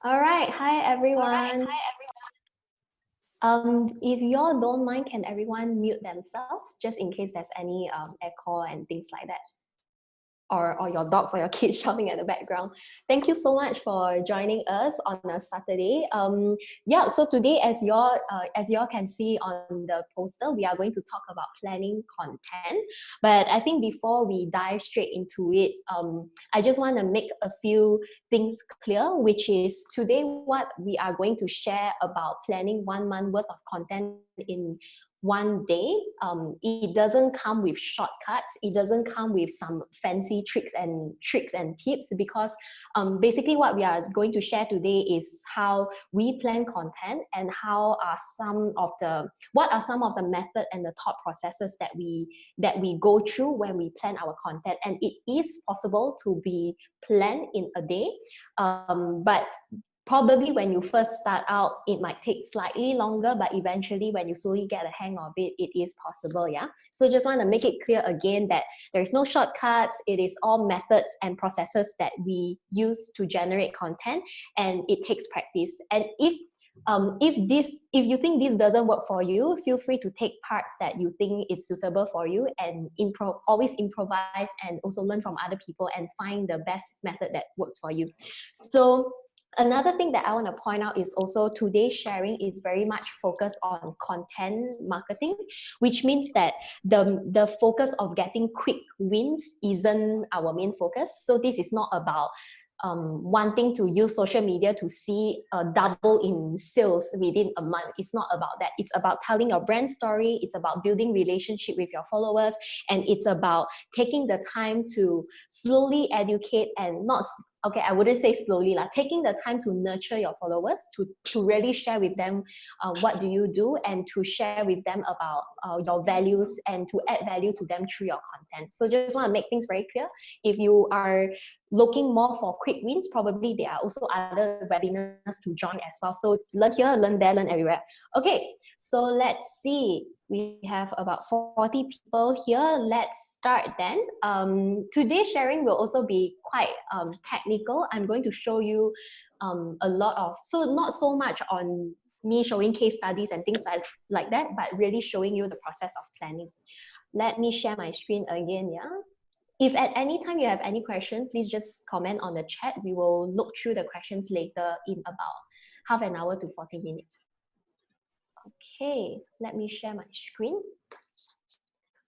All right, hi everyone. If y'all don't mind, can everyone mute themselves just in case there's any echo and things like that? Or your dogs or your kids shouting at the background. Thank you so much for joining us on a Saturday. Yeah, so today, as y'all can see on the poster, we are going to talk about planning content. But I think before we dive straight into it, I just want to make a few things clear, which is today what we are going to share about planning 1 month worth of content in one day. It doesn't come with shortcuts. It doesn't come with some fancy tricks and tips, because basically what we are going to share today is how we plan content and what are some of the method and the thought processes that we go through when we plan our content. And it is possible to be planned in a day, but probably when you first start out, it might take slightly longer, but eventually when you slowly get a hang of it, it is possible, yeah? So just want to make it clear again that there is no shortcuts. It is all methods and processes that we use to generate content, and it takes practice. And if you think this doesn't work for you, feel free to take parts that you think is suitable for you and always improvise and also learn from other people and find the best method that works for you. So another thing that I want to point out is also today's sharing is very much focused on content marketing, which means that the focus of getting quick wins isn't our main focus. So this is not about wanting to use social media to see a double in sales within a month. It's not about that. It's about telling your brand story. It's about building relationship with your followers. And it's about taking the time to slowly educate and not, okay, I wouldn't say slowly, taking the time to nurture your followers, to really share with them what do you do, and to share with them about your values and to add value to them through your content. So just want to make things very clear. If you are looking more for quick wins, probably there are also other webinars to join as well. So learn here, learn there, learn everywhere. Okay, so let's see. We have about 40 people here. Let's start then. Today's sharing will also be quite technical. I'm going to show you a lot of, so not so much on me showing case studies and things like that, but really showing you the process of planning. Let me share my screen again, yeah? If at any time you have any question, please just comment on the chat. We will look through the questions later in about half an hour to 40 minutes. Okay, let me share my screen.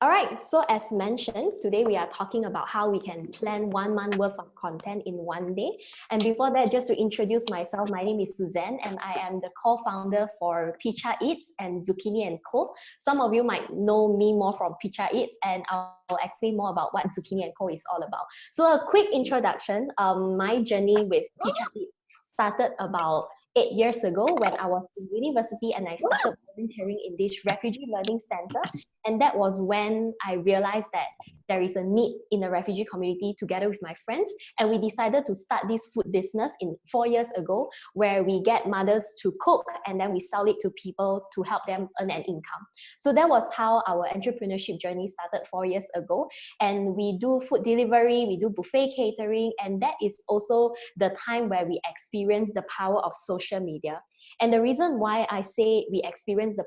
All right, so as mentioned, today we are talking about how we can plan 1 month worth of content in one day. And before that, just to introduce myself, my name is Suzanne, and I am the co-founder for Picha Eats and Zucchini & Co. Some of you might know me more from Picha Eats, and I'll explain more about what Zucchini & Co is all about. So a quick introduction, my journey with Picha Eats started about 8 years ago when I was in university, and I started volunteering in this refugee learning center. And that was when I realized that there is a need in the refugee community together with my friends. And we decided to start this food business 4 years ago, where we get mothers to cook and then we sell it to people to help them earn an income. So that was how our entrepreneurship journey started 4 years ago. And we do food delivery, we do buffet catering, and that is also the time where we experience the power of social media. And the reason why I say we experience the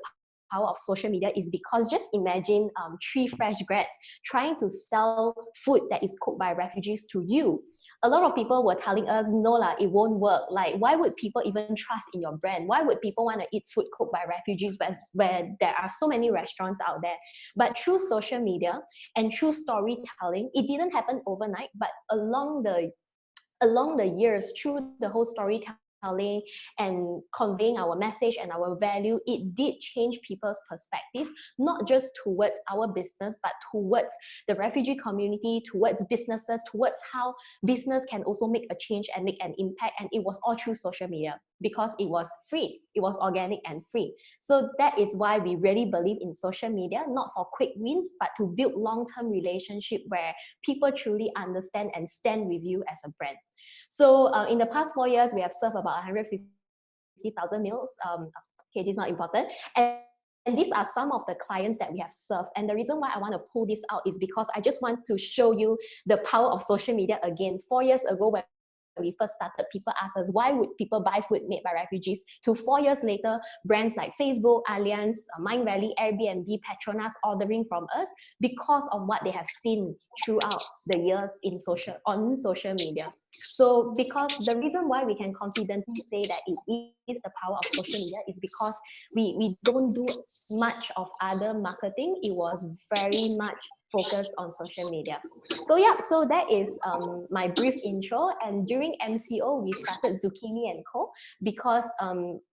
power of social media is because just imagine 3 fresh grads trying to sell food that is cooked by refugees to you. A lot of people were telling us, no lah, it won't work. Like, why would people even trust in your brand? Why would people want to eat food cooked by refugees where there are so many restaurants out there? But through social media and through storytelling, it didn't happen overnight, but along the years, through the whole storytelling and conveying our message and our value, it did change people's perspective, not just towards our business, but towards the refugee community, towards businesses, towards how business can also make a change and make an impact. And it was all through social media because it was free, it was organic and free. So that is why we really believe in social media, not for quick wins, but to build long-term relationship where people truly understand and stand with you as a brand. So in the past 4 years, we have served about 150,000 meals. Okay, this is not important. And these are some of the clients that we have served. And the reason why I want to pull this out is because I just want to show you the power of social media again. 4 years ago, when we first started, people asked us, why would people buy food made by refugees? To 4 years later, brands like Facebook, Allianz, Mind Valley, Airbnb, Petronas ordering from us because of what they have seen throughout the years on social media. So because the reason why we can confidently say that it is the power of social media is because we don't do much of other marketing. It was very much focused on social media. So yeah, so that is my brief intro. And during MCO, we started Zucchini and Co. because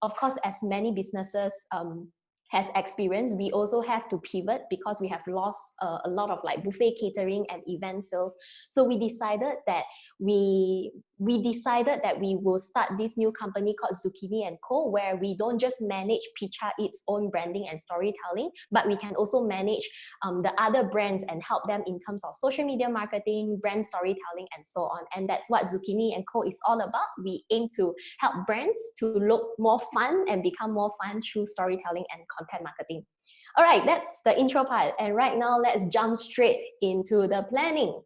of course, as many businesses has experienced, we also have to pivot because we have lost a lot of like buffet catering and event sales. So we decided that we will start this new company called Zucchini and Co, where we don't just manage Picha Eat's own branding and storytelling, but we can also manage the other brands and help them in terms of social media marketing, brand storytelling, and so on. And that's what Zucchini and Co is all about. We aim to help brands to look more fun and become more fun through storytelling and content marketing. All right, that's the intro part. And right now, let's jump straight into the planning.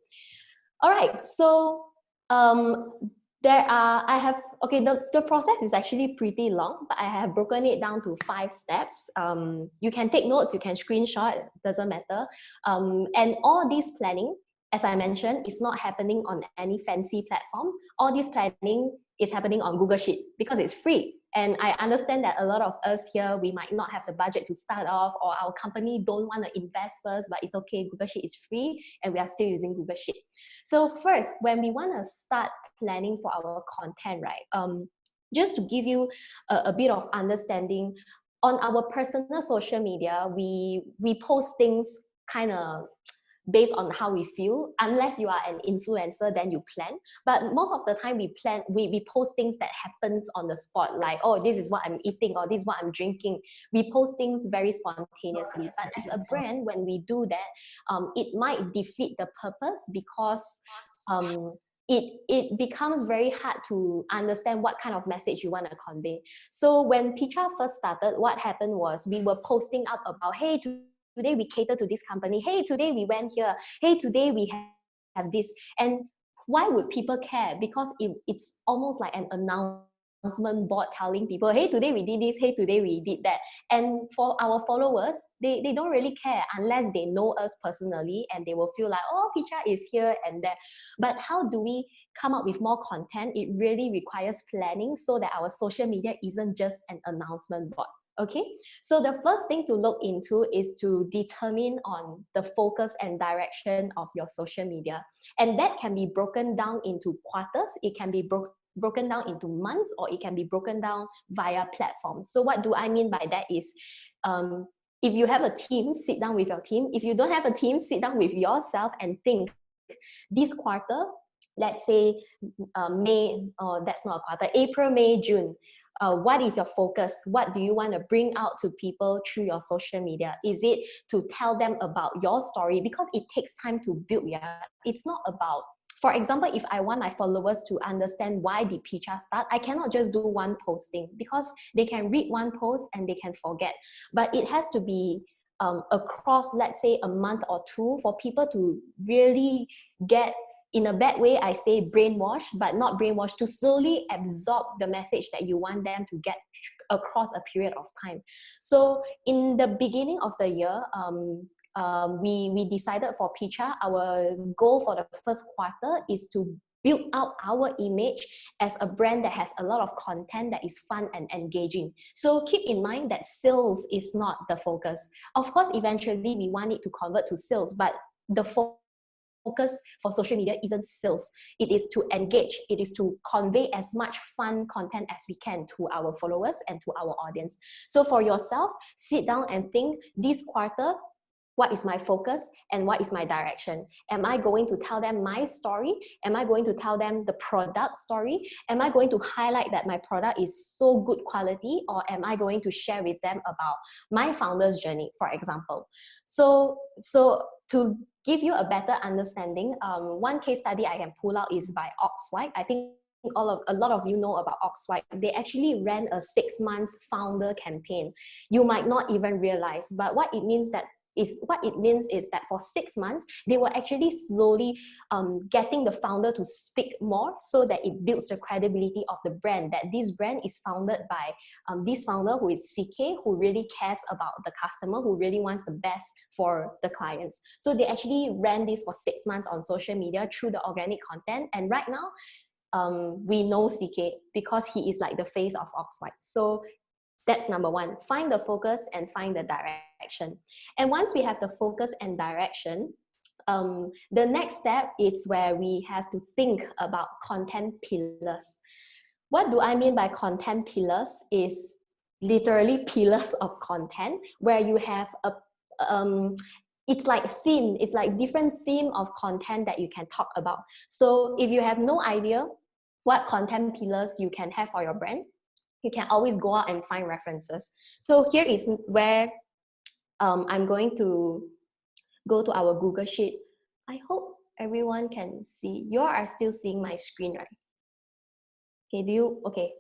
All right, so the process is actually pretty long, but I have broken it down to 5 steps. You can take notes, you can screenshot, doesn't matter. And all this planning, as I mentioned, is not happening on any fancy platform. All this planning is happening on Google Sheet because it's free. And I understand that a lot of us here, we might not have the budget to start off, or our company don't want to invest first, but it's okay, Google Sheet is free and we are still using Google Sheet. So first, when we want to start planning for our content, right, just to give you a bit of understanding, on our personal social media, we post things kind of based on how we feel. Unless you are an influencer, then you plan. But most of the time we post things that happens on the spot, like, oh, this is what I'm eating, or this is what I'm drinking. We post things very spontaneously. But as a brand, when we do that, it might defeat the purpose because it becomes very hard to understand what kind of message you want to convey. So when Picha first started, what happened was we were posting up about, hey, today we cater to this company. Hey, today we went here. Hey, today we have this. And why would people care? Because it's almost like an announcement board telling people, hey, today we did this. Hey, today we did that. And for our followers, they don't really care unless they know us personally, and they will feel like, oh, Picha is here and there. But how do we come up with more content? It really requires planning so that our social media isn't just an announcement board. Okay, so the first thing to look into is to determine on the focus and direction of your social media. And that can be broken down into quarters, it can be broken down into months, or it can be broken down via platforms. So what do I mean by that is, if you have a team, sit down with your team. If you don't have a team, sit down with yourself and think, this quarter, let's say May, that's not a quarter, April, May, June. What is your focus? What do you want to bring out to people through your social media? Is it to tell them about your story? Because it takes time to build. Yeah, it's not about, for example, if I want my followers to understand why did Picha start, I cannot just do one posting, because they can read one post and they can forget. But it has to be across, let's say, a month or two, for people to really get, in a bad way, I say brainwash, but not brainwash, to slowly absorb the message that you want them to get across a period of time. So in the beginning of the year, we decided for Picha, our goal for the first quarter is to build out our image as a brand that has a lot of content that is fun and engaging. So keep in mind that sales is not the focus. Of course, eventually we want it to convert to sales, but the focus for social media isn't sales. It is to engage. It is to convey as much fun content as we can to our followers and to our audience. So for yourself, sit down and think, this quarter, what is my focus and what is my direction? Am I going to tell them my story? Am I going to tell them the product story? Am I going to highlight that my product is so good quality? Or am I going to share with them about my founder's journey, for example? So to give you a better understanding, one case study I can pull out is by Oxwhite. I think a lot of you know about Oxwhite. They actually ran a 6 months founder campaign. You might not even realize, but what it means that what it means is that for 6 months, they were actually slowly getting the founder to speak more, so that it builds the credibility of the brand, that this brand is founded by this founder who is CK, who really cares about the customer, who really wants the best for the clients. So they actually ran this for 6 months on social media through the organic content. And right now, we know CK because he is like the face of Oxwhite. So that's number one. Find the focus and find the direction. And once we have the focus and direction, the next step is where we have to think about content pillars. What do I mean by content pillars? Is literally pillars of content where you have a it's like theme, it's like different theme of content that you can talk about. So if you have no idea what content pillars you can have for your brand, you can always go out and find references. So here is where I'm going to go to our Google Sheet. I hope everyone can see. You are still seeing my screen, right? Okay, okay.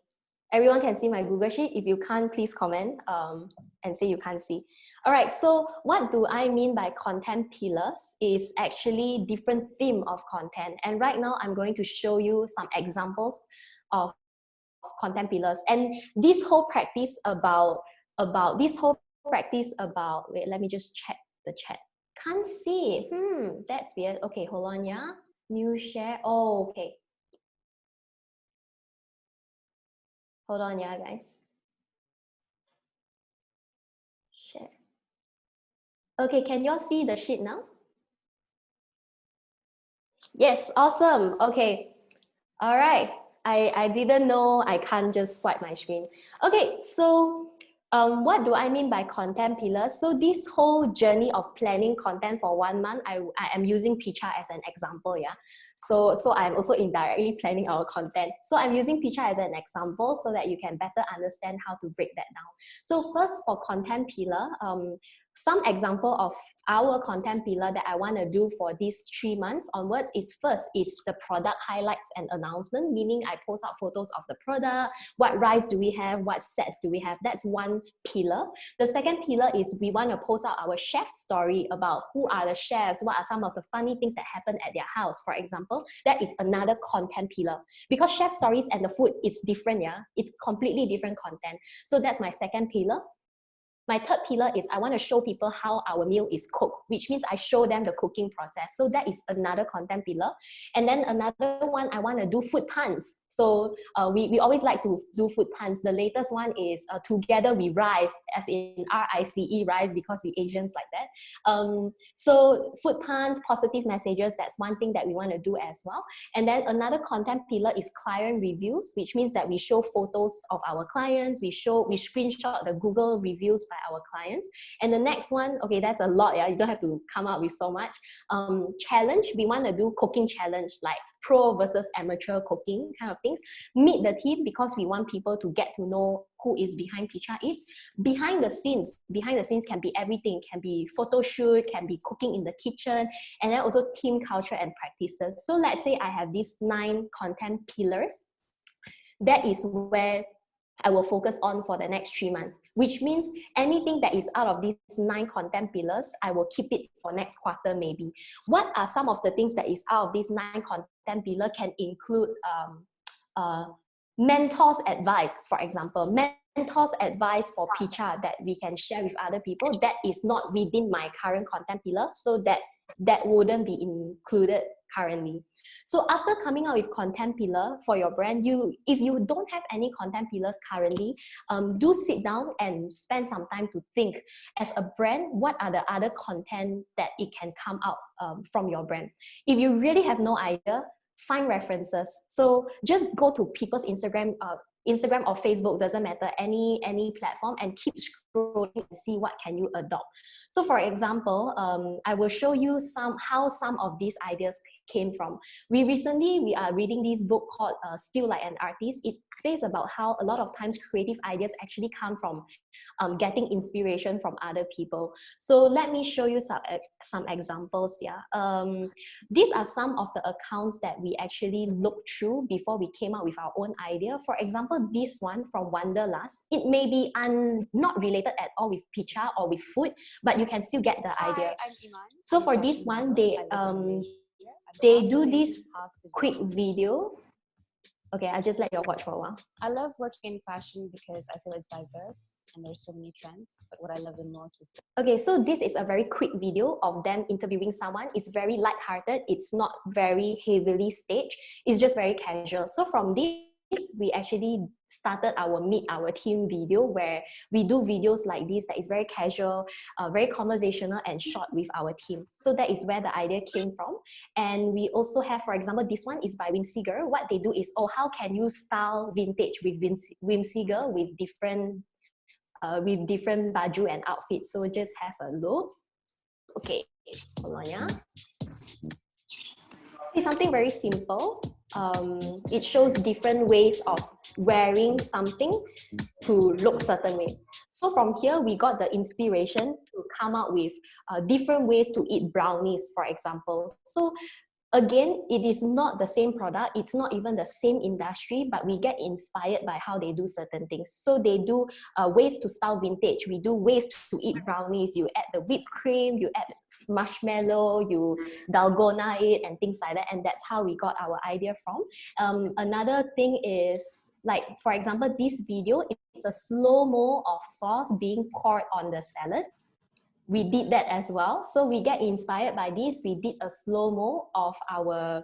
Everyone can see my Google Sheet. If you can't, please comment and say you can't see. All right, so what do I mean by content pillars is actually different theme of content. And right now I'm going to show you some examples of content pillars. And this whole practice wait, let me just check the chat. Can't see. That's weird. Okay, hold on, yeah. New share. Oh, okay. Hold on, yeah, guys. Share. Okay, can y'all see the sheet now? Yes, awesome. Okay. All right. I didn't know I can't just swipe my screen. Okay, so what do I mean by content pillars? So this whole journey of planning content for 1 month, I am using Picha as an example, yeah. So I'm also indirectly planning our content. So I'm using Picha as an example so that you can better understand how to break that down. So first, for content pillar, some example of our content pillar that I want to do for these 3 months onwards is, first is the product highlights and announcement, meaning I post out photos of the product, what rice do we have, what sets do we have. That's one pillar. The second pillar is we want to post out our chef story about who are the chefs, what are some of the funny things that happen at their house, for example. That is another content pillar, because chef stories and the food is different, yeah. It's completely different content. So that's my second pillar. My third pillar is I want to show people how our meal is cooked, which means I show them the cooking process. So that is another content pillar. And then another one, I want to do food puns. So we always like to do food puns. The latest one is Together We Rise, as in RICE, rise, because we Asians like that. So food puns, positive messages, that's one thing that we want to do as well. And then another content pillar is client reviews, which means that we show photos of our clients, we screenshot the Google reviews by our clients. And the next one, okay, that's a lot, yeah, you don't have to come up with so much. Challenge, we want to do cooking challenge, like pro versus amateur cooking kind of things. Meet the team, because we want people to get to know who is behind Picha Eats. Behind the scenes can be everything, can be photo shoot, can be cooking in the kitchen, and then also team culture and practices. So let's say I have these 9 content pillars. That is where I will focus on for the next 3 months, which means anything that is out of these 9 content pillars, I will keep it for next quarter maybe. What are some of the things that is out of these 9 content pillars? Can include mentors advice, for example. Mentors advice for Picha that we can share with other people. That is not within my current content pillar, so that wouldn't be included currently. So after coming out with content pillar for your brand, if you don't have any content pillars currently, do sit down and spend some time to think, as a brand, what are the other content that it can come out from your brand. If you really have no idea, find references. So just go to people's Instagram or Facebook, doesn't matter, any platform, and keep scrolling and see what can you adopt. So for example, I will show you how some of these ideas came from. We are reading this book called Still Like an Artist. It says about how a lot of times creative ideas actually come from getting inspiration from other people. So let me show you some examples here. These are some of the accounts that we actually looked through before we came up with our own idea. For example, example, this one from Wanderlust, it may be not related at all with pizza or with food, but you can still get the idea. Hi, I'm Iman. So I'm for a this Russian one, model. I live in Malaysia. they I'm do half this Malaysian, half quick Suzanne. video. Okay, I just let you watch for a while. I love working in fashion because I feel it's diverse and there's so many trends. But what I love the most is okay, so this is a very quick video of them interviewing someone. It's very lighthearted. It's not very heavily staged. It's just very casual. So from this, we actually started our Meet Our Team video where we do videos like this that is very casual, very conversational and short with our team. So that is where the idea came from. And we also have, for example, this one is by Whimsiger. What they do is, oh, how can you style vintage with Whimsiger with different baju and outfits. So just have a look. Okay, hold on, yeah. It's something very simple. It shows different ways of wearing something to look certain way. So from here, we got the inspiration to come up with different ways to eat brownies, for example. So again, it is not the same product, it's not even the same industry, but we get inspired by how they do certain things. So they do ways to style vintage, we do ways to eat brownies, you add the whipped cream, you add marshmallow, you dalgona it and things like that, and that's how we got our idea from. Another thing is, like for example, this video, it's a slow-mo of sauce being poured on the salad. We did that as well. So we get inspired by this. We did a slow-mo of our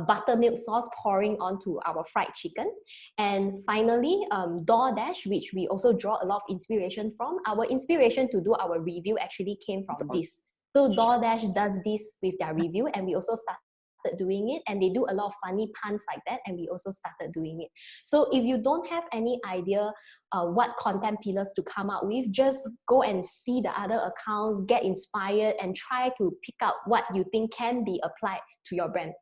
buttermilk sauce pouring onto our fried chicken. And finally, DoorDash, which we also draw a lot of inspiration from. Our inspiration to do our review actually came from this. So DoorDash does this with their review, and we also started doing it, and they do a lot of funny puns like that, and we also started doing it. So if you don't have any idea what content pillars to come up with, just go and see the other accounts, get inspired, and try to pick out what you think can be applied to your brand.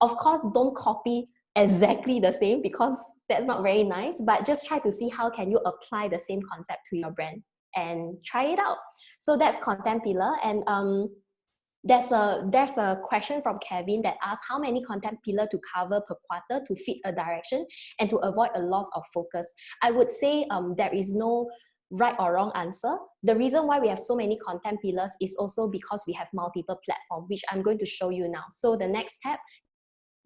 Of course, don't copy exactly the same because that's not very nice, but just try to see how can you apply the same concept to your brand and try it out. So that's content pillar. And there's a question from Kevin that asks how many content pillar to cover per quarter to fit a direction and to avoid a loss of focus. I would say there is no right or wrong answer. The reason why we have so many content pillars is also because we have multiple platforms, which I'm going to show you now. So the next step,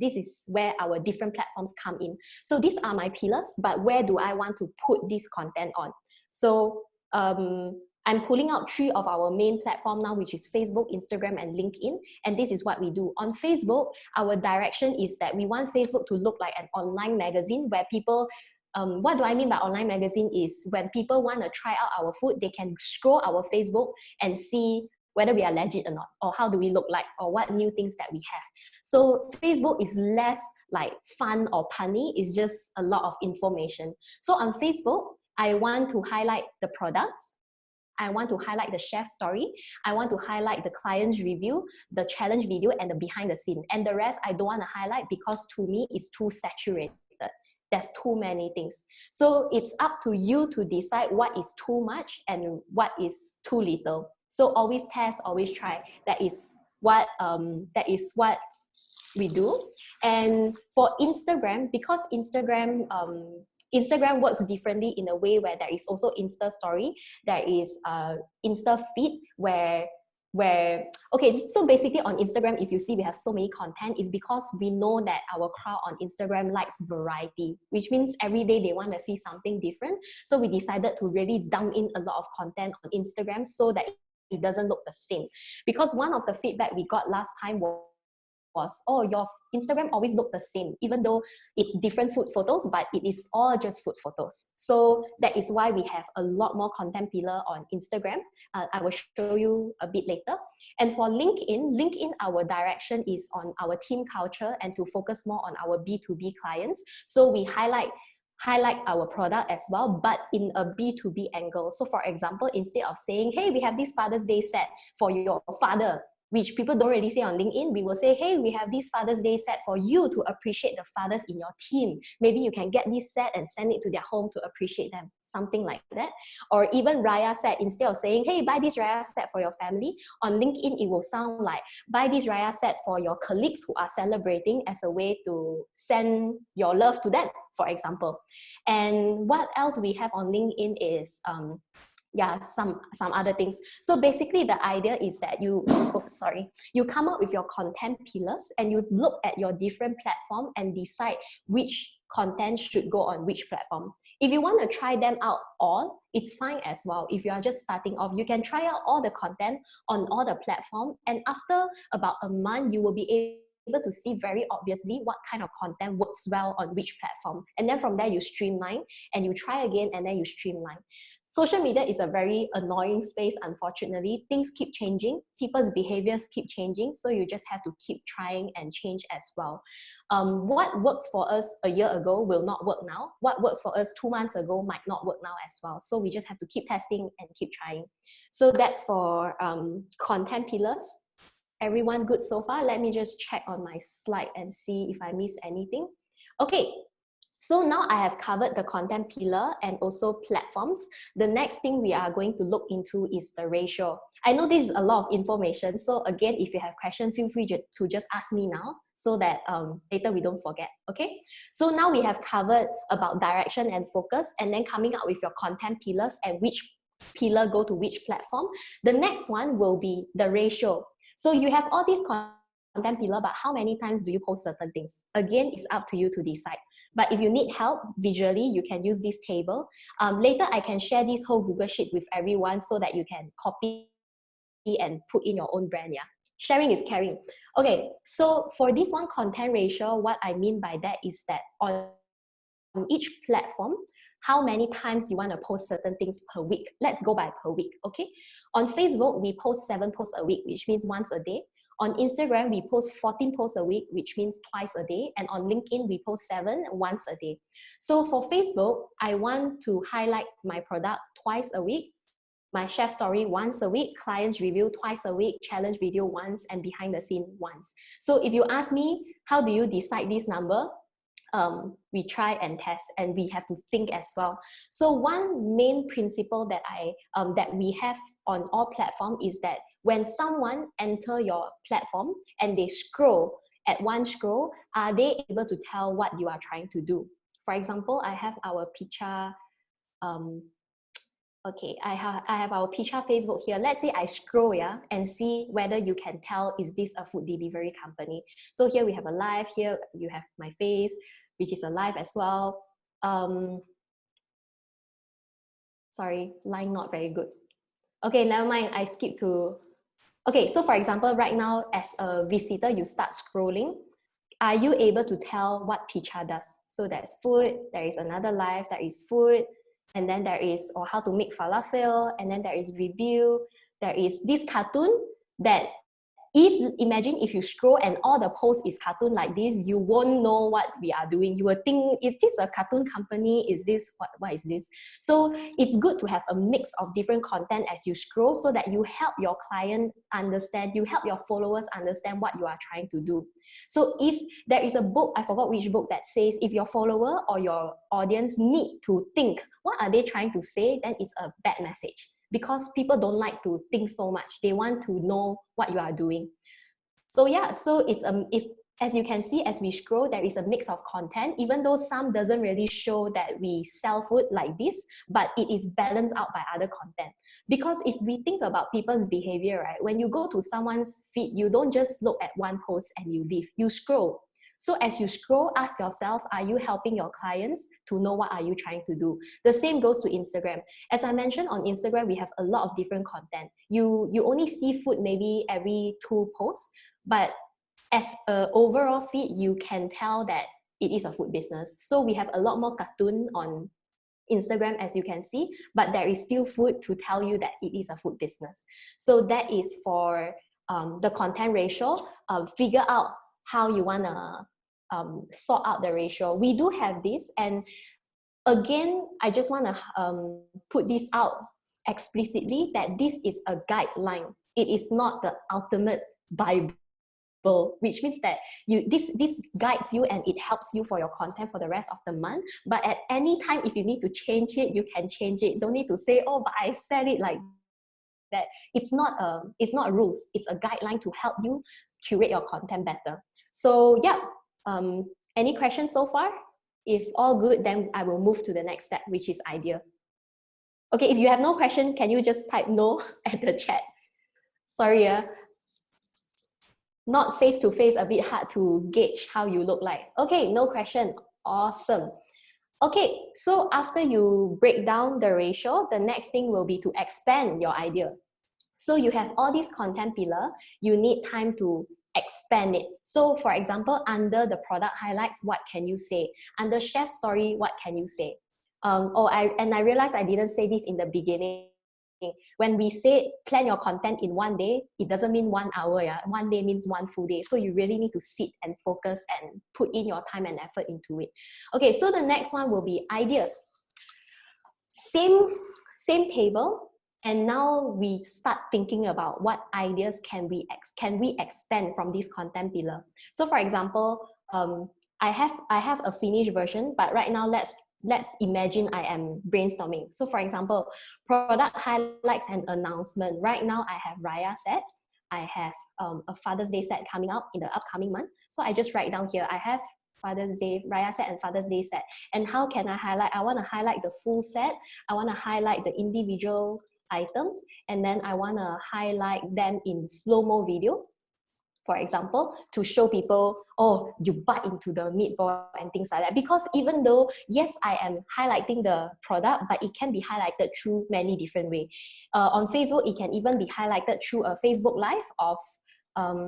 this is where our different platforms come in. So these are my pillars, but where do I want to put this content on? So I'm pulling out 3 of our main platform now, which is Facebook, Instagram, and LinkedIn. And this is what we do. On Facebook, our direction is that we want Facebook to look like an online magazine where people, what do I mean by online magazine is when people want to try out our food, they can scroll our Facebook and see whether we are legit or not, or how do we look like, or what new things that we have. So Facebook is less like fun or punny, it's just a lot of information. So on Facebook, I want to highlight the products, I want to highlight the chef story, I want to highlight the client's review, the challenge video, and the behind the scene. And the rest I don't want to highlight because to me it's too saturated. There's too many things. So it's up to you to decide what is too much and what is too little. So always test, always try. That is what we do. And for Instagram, because Instagram works differently in a way where there is also Insta story, there is Insta feed where okay, so basically on Instagram, if you see we have so many content, is because we know that our crowd on Instagram likes variety, which means every day they want to see something different. So we decided to really dump in a lot of content on Instagram so that it doesn't look the same. Because one of the feedback we got last time was, oh, your Instagram always look the same, even though it's different food photos, but it is all just food photos. So that is why we have a lot more content pillar on Instagram. I will show you a bit later. And for LinkedIn, our direction is on our team culture and to focus more on our B2B clients. So we highlight our product as well, but in a B2B angle. So for example, instead of saying, hey, we have this Father's Day set for your father, which people don't really say on LinkedIn. We will say, hey, we have this Father's Day set for you to appreciate the fathers in your team. Maybe you can get this set and send it to their home to appreciate them, something like that. Or even Raya set, instead of saying, hey, buy this Raya set for your family, on LinkedIn, it will sound like, buy this Raya set for your colleagues who are celebrating, as a way to send your love to them, for example. And what else we have on LinkedIn is, some other things. So basically the idea is that you come up with your content pillars, and you look at your different platform and decide which content should go on which platform. If you want to try them out all, it's fine as well. If you are just starting off, you can try out all the content on all the platform, and after about a month, you will be able to see very obviously what kind of content works well on which platform. And then from there, you streamline, and you try again, and then you streamline. Social media is a very annoying space, unfortunately. Things keep changing, people's behaviors keep changing, so you just have to keep trying and change as well. What works for us a year ago will not work now. What works for us 2 months ago might not work now as well. So we just have to keep testing and keep trying. So that's for content pillars. Everyone good so far? Let me just check on my slide and see if I miss anything. Okay, so now I have covered the content pillar and also platforms. The next thing we are going to look into is the ratio. I know this is a lot of information, so again, if you have questions, feel free to just ask me now, so that later we don't forget, okay? So now we have covered about direction and focus, and then coming up with your content pillars and which pillar go to which platform. The next one will be the ratio. So you have all these content pillar, but how many times do you post certain things? Again, it's up to you to decide. But if you need help visually, you can use this table. Later, I can share this whole Google Sheet with everyone so that you can copy and put in your own brand, yeah? Sharing is caring. Okay, so for this one, content ratio, what I mean by that is that on each platform, how many times you want to post certain things per week. Let's go by per week, okay? On Facebook, we post 7 posts a week, which means once a day. On Instagram, we post 14 posts a week, which means twice a day. And on LinkedIn, we post 7 once a day. So for Facebook, I want to highlight my product twice a week, my chef story once a week, clients review twice a week, challenge video once, and behind the scene once. So if you ask me, how do you decide this number? We try and test, and we have to think as well. So one main principle that that we have on all platforms is that when someone enter your platform and they scroll, at one scroll, are they able to tell what you are trying to do? For example, I have our Picha, okay, I have our Picha Facebook here. Let's say I scroll, yeah, and see whether you can tell, is this a food delivery company? So here we have a live, here you have my face, which is a live as well. Sorry, line not very good. Okay, never mind, I skip to, okay, so for example, right now, as a visitor, you start scrolling. Are you able to tell what Picha does? So there's food, there is another live, there is food, and then there is, or how to make falafel, and then there is review, there is this cartoon that imagine if you scroll and all the posts is cartoon like this, you won't know what we are doing. You will think, is this a cartoon company? Is this, what is this? So it's good to have a mix of different content as you scroll, so that you help your client understand, you help your followers understand what you are trying to do. So if there is a book, I forgot which book, that says if your follower or your audience need to think, what are they trying to say, then it's a bad message. Because people don't like to think so much. They want to know what you are doing. So yeah, so it's if, as you can see, as we scroll, there is a mix of content, even though some doesn't really show that we sell food like this, but it is balanced out by other content. Because if we think about people's behavior, right, when you go to someone's feed, you don't just look at one post and you leave, you scroll. So as you scroll, ask yourself, are you helping your clients to know what are you trying to do? The same goes to Instagram. As I mentioned, on Instagram, we have a lot of different content. You only see food maybe every 2 posts, but as an overall feed, you can tell that it is a food business. So we have a lot more cartoon on Instagram, as you can see, but there is still food to tell you that it is a food business. So that is for the content ratio. Figure out how you want to sort out the ratio. We do have this, and again, I just want to put this out explicitly, that this is a guideline. It is not the ultimate Bible, which means that this guides you and it helps you for your content for the rest of the month. But at any time, if you need to change it, you can change it. Don't need to say, oh, but I said it like that. It's not rules. It's a guideline to help you curate your content better. So yeah, any questions so far? If all good, then I will move to the next step, which is idea. Okay, if you have no question, can you just type no at the chat? Sorry, not face to face, a bit hard to gauge how you look like. Okay, no question. Awesome. Okay, so after you break down the ratio, the next thing will be to expand your idea. So you have all these content pillar, you need time to expand it. So for example, under the product highlights, what can you say? Under chef story, what can you say? I realized I didn't say this in the beginning. When we say plan your content in one day, it doesn't mean 1 hour. Yeah? One day means one full day. So you really need to sit and focus and put in your time and effort into it. Okay, so the next one will be ideas. Same table. And now we start thinking about what ideas can we expand from this content pillar. So for example, I have a finished version, but right now let's imagine I am brainstorming. So for example, product highlights and announcement. Right now I have Raya set. I have a Father's Day set coming up in the upcoming month. So I just write down here, I have Father's Day, Raya set and Father's Day set. And how can I highlight? I want to highlight the full set. I want to highlight the individual items, and then I want to highlight them in slow-mo video, for example, to show people, oh, you bite into the meatball and things like that. Because even though, yes, I am highlighting the product, but it can be highlighted through many different ways. On Facebook, it can even be highlighted through a Facebook Live of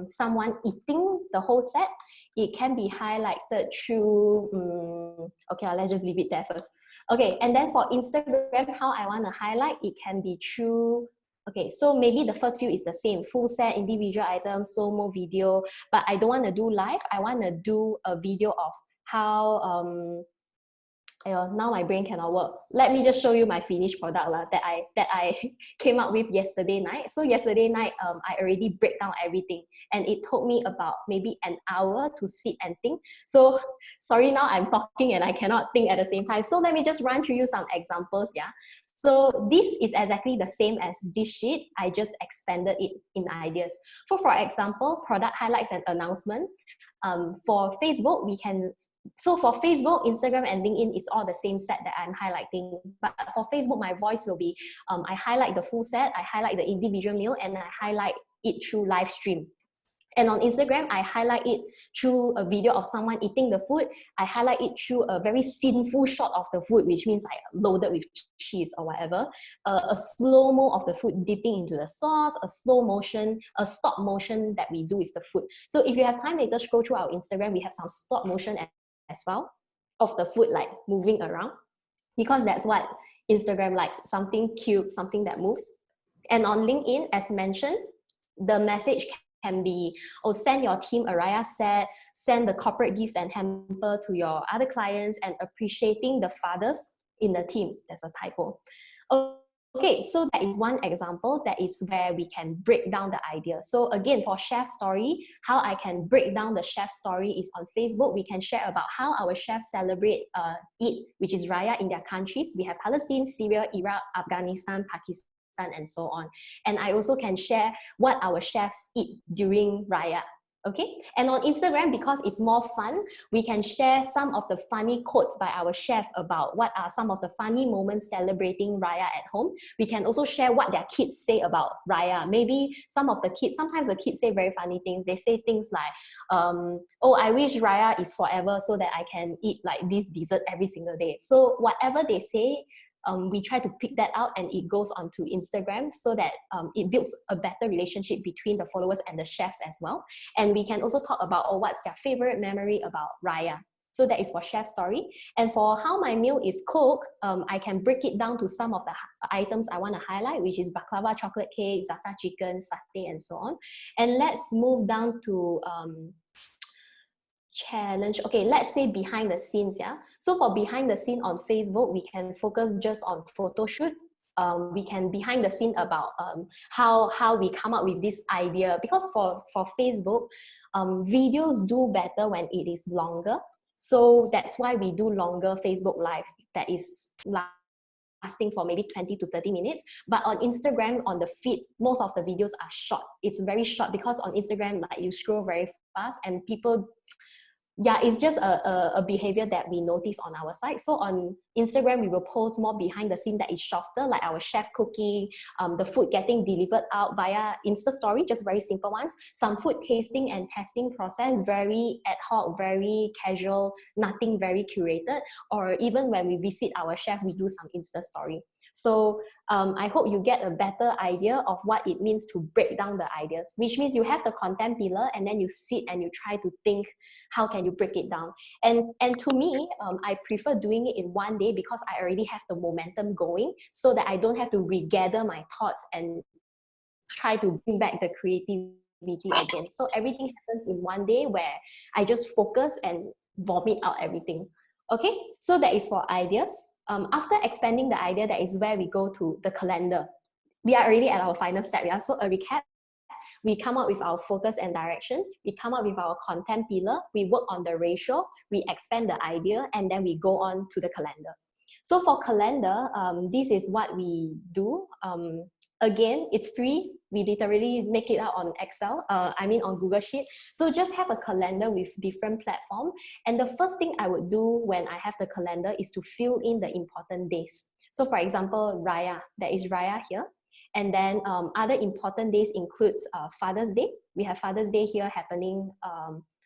someone eating the whole set. It can be highlighted through, okay, let's just leave it there first. Okay, and then for Instagram, how I want to highlight, it can be through, okay, so maybe the first few is the same, full set, individual items, slow-mo video, but I don't want to do live. I want to do a video of how, now my brain cannot work. Let me just show you my finished product that I came up with yesterday night. So yesterday night, I already break down everything, and it took me about maybe an hour to sit and think. So sorry, now I'm talking and I cannot think at the same time. So let me just run through you some examples, yeah. So this is exactly the same as this sheet. I just expanded it in ideas. For example, product highlights and announcement. For Facebook, we can, so for Facebook, Instagram, and LinkedIn, it's all the same set that I'm highlighting. But for Facebook, my voice will be, I highlight the full set, I highlight the individual meal, and I highlight it through live stream. And on Instagram, I highlight it through a video of someone eating the food. I highlight it through a very sinful shot of the food, which means like loaded with cheese or whatever. A slow-mo of the food dipping into the sauce, a slow motion, a stop motion that we do with the food. So if you have time later, scroll through our Instagram, we have some stop motion as well of the food like moving around, because that's what Instagram likes, something cute, something that moves. And on LinkedIn, as mentioned, the message can be, oh, send your team a Raya set, send the corporate gifts and hamper to your other clients, and appreciating the fathers in the team. There's a typo. Okay, so that is one example. That is where we can break down the idea. So again, for chef story, how I can break down the chef story is on Facebook. We can share about how our chefs celebrate Eid, which is Raya, in their countries. We have Palestine, Syria, Iraq, Afghanistan, Pakistan, and so on. And I also can share what our chefs eat during Raya. Okay, and on Instagram, because it's more fun, we can share some of the funny quotes by our chef about what are some of the funny moments celebrating Raya at home. We can also share what their kids say about Raya. Maybe sometimes the kids say very funny things. They say things like, oh, I wish Raya is forever so that I can eat like this dessert every single day. So whatever they say, we try to pick that out and it goes onto Instagram so that it builds a better relationship between the followers and the chefs as well. And we can also talk about, oh, what's their favorite memory about Raya. So that is for chef story. And for how my meal is cooked, I can break it down to some of the items I want to highlight, which is baklava, chocolate cake, za'atar chicken, satay, and so on. And let's move down to challenge. Okay, let's say behind the scenes, yeah. So for behind the scene on Facebook, we can focus just on photo shoot. we can behind the scene about how we come up with this idea, because for Facebook, videos do better when it is longer. So that's why we do longer Facebook Live that is lasting for maybe 20 to 30 minutes. But on Instagram, on the feed, most of the videos are short. It's very short because on Instagram, like you scroll very fast and people, yeah, it's just a behavior that we notice on our side. So on Instagram, we will post more behind the scene that is shorter, like our chef cooking, the food getting delivered out via Insta story, just very simple ones. Some food tasting and testing process, very ad hoc, very casual, nothing very curated. Or even when we visit our chef, we do some Insta story. So I hope you get a better idea of what it means to break down the ideas, which means you have the content pillar and then you sit and you try to think, how can you break it down? And to me, I prefer doing it in one day because I already have the momentum going, so that I don't have to regather my thoughts and try to bring back the creativity again. So everything happens in one day where I just focus and vomit out everything. Okay, so that is for ideas. After expanding the idea, that is where we go to the calendar. We are already at our final step. Yeah? So a recap, we come up with our focus and direction, we come up with our content pillar, we work on the ratio, we expand the idea, and then we go on to the calendar. So for calendar, this is what we do. Again, it's free. We literally make it out on Excel, on Google Sheet. So just have a calendar with different platforms. And the first thing I would do when I have the calendar is to fill in the important days. So for example, Raya, there is Raya here. And then other important days includes Father's Day. We have Father's Day here happening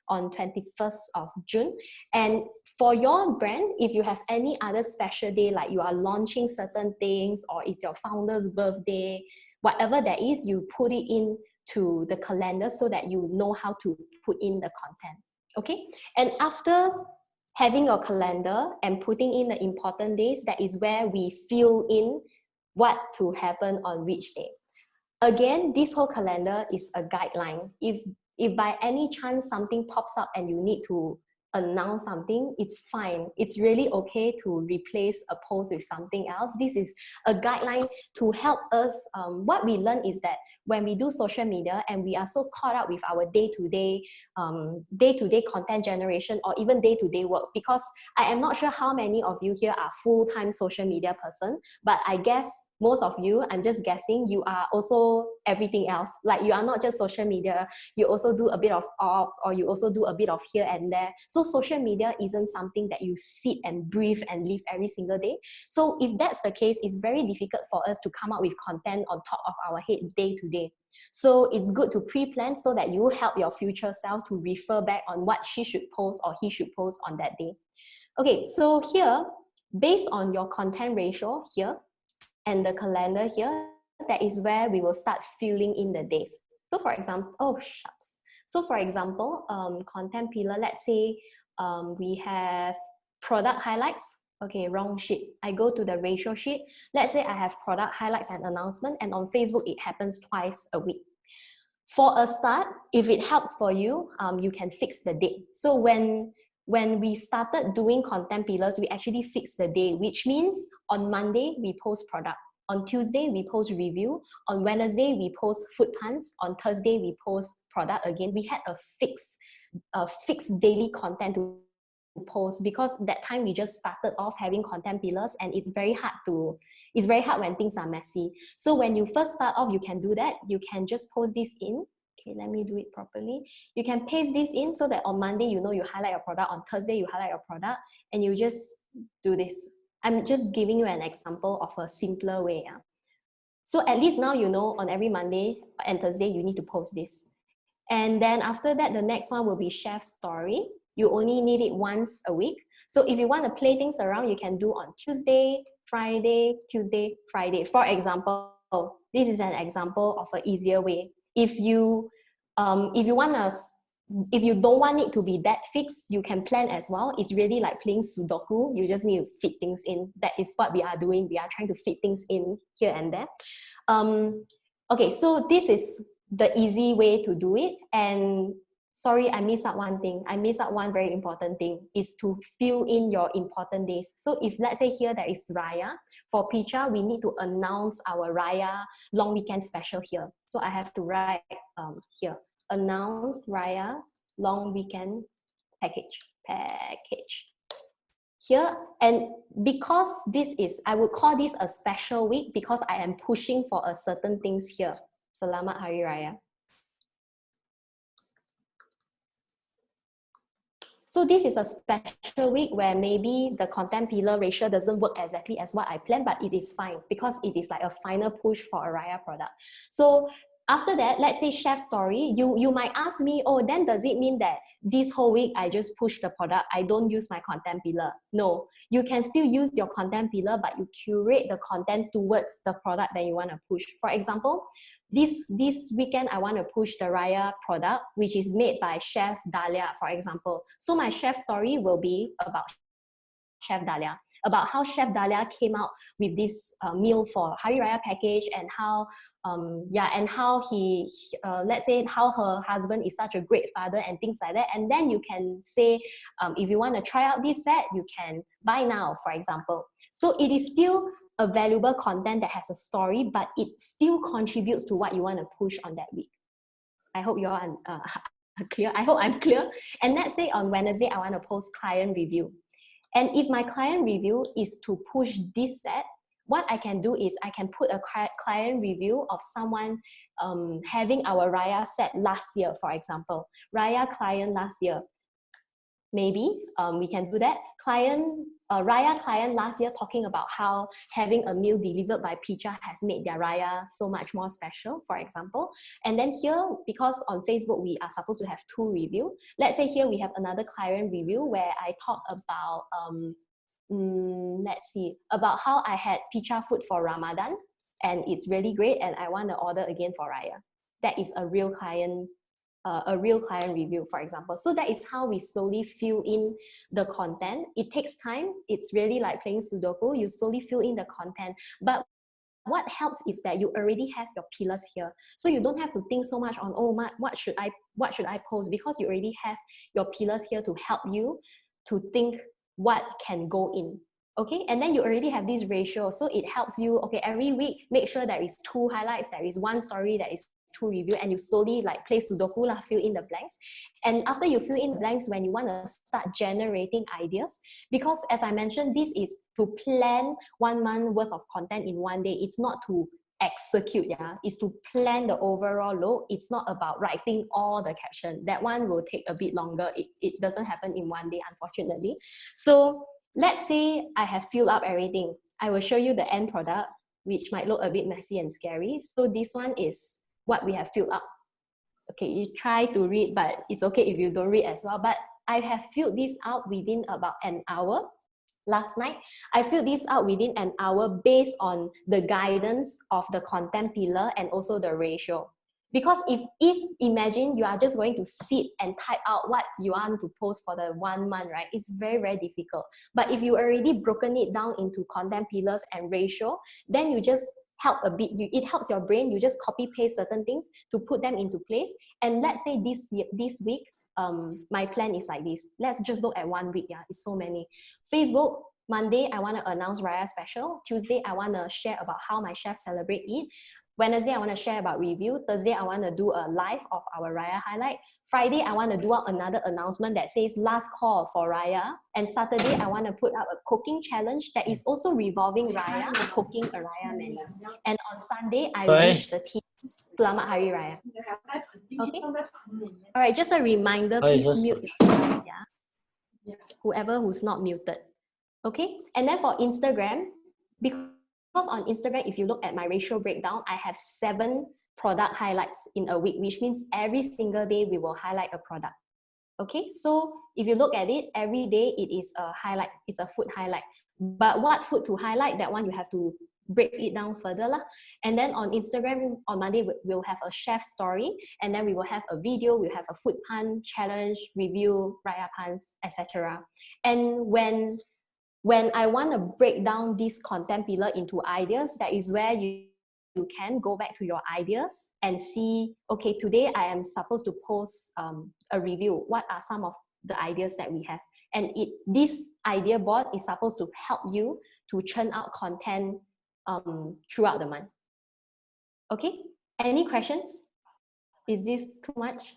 on 21st of June. And for your brand, if you have any other special day, like you are launching certain things, or it's your founder's birthday, whatever that is, you put it in to the calendar so that you know how to put in the content. Okay. And after having your calendar and putting in the important days, that is where we fill in what to happen on which day. Again, this whole calendar is a guideline. If by any chance something pops up and you need to announce something, it's fine. It's really okay to replace a post with something else. This is a guideline to help us. What we learn is that when we do social media and we are so caught up with our day-to-day content generation, or even day-to-day work, because I am not sure how many of you here are full-time social media person, but I guess most of you, I'm just guessing, you are also everything else. Like you are not just social media, you also do a bit of ops, or you also do a bit of here and there. So social media isn't something that you sit and breathe and live every single day. So if that's the case, it's very difficult for us to come up with content on top of our head day to day. So it's good to pre-plan so that you help your future self to refer back on what she should post or he should post on that day. Okay, so here, based on your content ratio here, and the calendar here, that is where we will start filling in the days. So for example, So for example, content pillar, let's say we have product highlights. Okay, wrong sheet. I go to the ratio sheet. Let's say I have product highlights and announcement, and on Facebook, it happens twice a week. For a start, if it helps for you, you can fix the date. So when we started doing content pillars, we actually fixed the day, which means on Monday, we post product. On Tuesday, we post review. On Wednesday, we post food puns. On Thursday, we post product again. We had a fixed daily content to post, because that time we just started off having content pillars, and it's very hard when things are messy. So when you first start off, you can do that. You can just post this in. Okay, let me do it properly. You can paste this in so that on Monday, you highlight your product. On Thursday, you highlight your product, and you just do this. I'm just giving you an example of a simpler way. Yeah? So at least now on every Monday and Thursday, you need to post this. And then after that, the next one will be chef story. You only need it once a week. So if you want to play things around, you can do on Tuesday, Friday, Tuesday, Friday. For example, this is an example of an easier way. If you don't want it to be that fixed, you can plan as well. It's really like playing Sudoku. You just need to fit things in. That is what we are doing. We are trying to fit things in here and there. Okay, so this is the easy way to do it. And sorry, I missed out one thing. I missed out one very important thing is to fill in your important days. So if let's say here there is Raya, for Picha, we need to announce our Raya long weekend special here. So I have to write here, announce Raya long weekend package here. And because this is, I would call this a special week because I am pushing for a certain things here. Selamat Hari Raya. So this is a special week where maybe the content pillar ratio doesn't work exactly as what I planned, but it is fine because it is like a final push for a Raya product. So after that, let's say chef story, you might ask me, oh, then does it mean that this whole week I just push the product, I don't use my content pillar? No, you can still use your content pillar, but you curate the content towards the product that you want to push. For example, this weekend, I want to push the Raya product, which is made by Chef Dahlia, for example. So my chef story will be about Chef Dahlia, about how Chef Dahlia came out with this meal for Hari Raya package, and how and how he let's say how her husband is such a great father and things like that. And then you can say, if you want to try out this set, you can buy now, for example. So it is still a valuable content that has a story, but it still contributes to what you want to push on that week. I hope you all are clear. I hope I'm clear. And let's say on Wednesday, I want to post client review. And if my client review is to push this set, what I can do is I can put a client review of someone having our Raya set last year, for example. Raya client last year. Maybe we can do that. Raya client last year talking about how having a meal delivered by Picha has made their Raya so much more special, for example. And then here, because on Facebook we are supposed to have 2 reviews, let's say here we have another client review where I talk about, let's see, about how I had Picha food for Ramadan and it's really great and I want to order again for Raya. That is a real client review, for example. So that is how we slowly fill in the content. It takes time. It's really like playing Sudoku. You slowly fill in the content. But what helps is that you already have your pillars here. So you don't have to think so much on, oh, what should I post? Because you already have your pillars here to help you to think what can go in. Okay, and then you already have this ratio, so it helps you, okay, every week make sure there is 2 highlights, there is 1 story, there is 2 review, and you slowly like play Sudoku lah, fill in the blanks. And after you fill in the blanks, when you want to start generating ideas, because as I mentioned, this is to plan 1 month worth of content in 1 day. It's not to execute, yeah, it's to plan the overall load. It's not about writing all the caption. That one will take a bit longer. It doesn't happen in 1 day, unfortunately. So let's say I have filled up everything. I will show you the end product, which might look a bit messy and scary. So this one is what we have filled up. Okay, you try to read, but it's okay if you don't read as well. But I have filled this out within about an hour. Last night, I filled this out within an hour based on the guidance of the content pillar and also the ratio. Because if imagine you are just going to sit and type out what you want to post for the 1 month, right? It's very, very difficult. But if you already broken it down into content pillars and ratio, then you just help a bit. It helps your brain. You just copy paste certain things to put them into place. And let's say this week, my plan is like this. Let's just look at 1 week. Yeah, it's so many. Facebook, Monday, I want to announce Raya special. Tuesday, I want to share about how my chefs celebrate it. Wednesday, I want to share about review. Thursday, I want to do a live of our Raya highlight. Friday, I want to do out another announcement that says last call for Raya. And Saturday, I want to put up a cooking challenge that is also revolving Raya, cooking a Raya menu. And on Sunday, I wish the team Selamat Hari Raya. Okay? All right, just a reminder, please mute. Yeah. Whoever who's not muted. Okay? And then for Instagram, because on Instagram, if you look at my ratio breakdown, I have 7 product highlights in a week, which means every single day we will highlight a product. Okay, so if you look at it, every day it is a highlight, it's a food highlight. But what food to highlight, that one you have to break it down further lah. And then on Instagram, on Monday, we'll have a chef story, and then we will have a video, we'll have a food pun, challenge, review, Raya puns, etc. And when I want to break down this content pillar into ideas, that is where you you can go back to your ideas and see, okay, today I am supposed to post a review. What are some of the ideas that we have? And this idea board is supposed to help you to churn out content throughout the month. Okay, any questions? Is this too much?